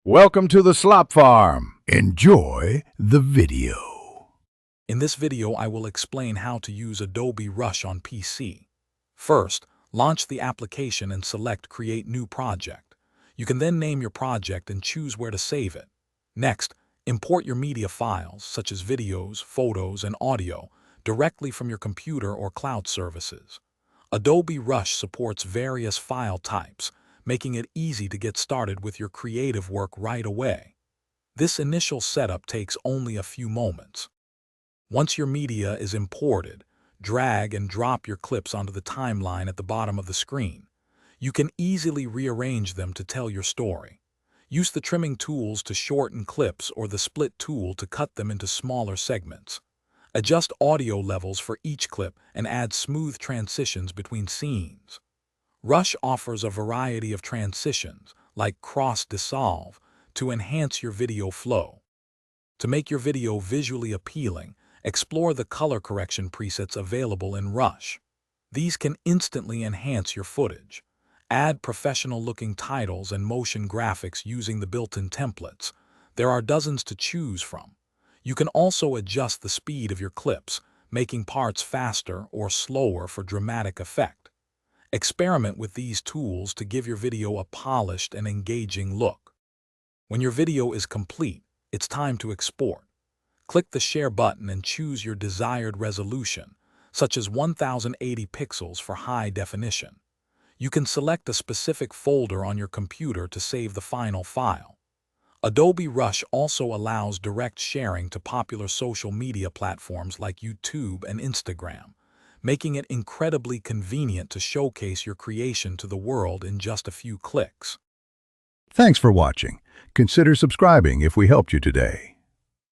Welcome to the Slop Farm. Enjoy the video. In this video, I will explain how to use Adobe Rush on PC. First, launch the application and select Create New Project. You can then name your project and choose where to save it. Next, import your media files, such as videos, photos, and audio, directly from your computer or cloud services. Adobe Rush supports various file types, making it easy to get started with your creative work right away. This initial setup takes only a few moments. Once your media is imported, drag and drop your clips onto the timeline at the bottom of the screen. You can easily rearrange them to tell your story. Use the trimming tools to shorten clips or the split tool to cut them into smaller segments. Adjust audio levels for each clip and add smooth transitions between scenes. Rush offers a variety of transitions, like cross-dissolve, to enhance your video flow. To make your video visually appealing, explore the color correction presets available in Rush. These can instantly enhance your footage. Add professional-looking titles and motion graphics using the built-in templates. There are dozens to choose from. You can also adjust the speed of your clips, making parts faster or slower for dramatic effect. Experiment with these tools to give your video a polished and engaging look. When your video is complete, it's time to export. Click the Share button and choose your desired resolution, such as 1080 pixels for high definition. You can select a specific folder on your computer to save the final file. Adobe Rush also allows direct sharing to popular social media platforms like YouTube and Instagram, making it incredibly convenient to showcase your creation to the world in just a few clicks. Thanks for watching. Consider subscribing if we helped you today.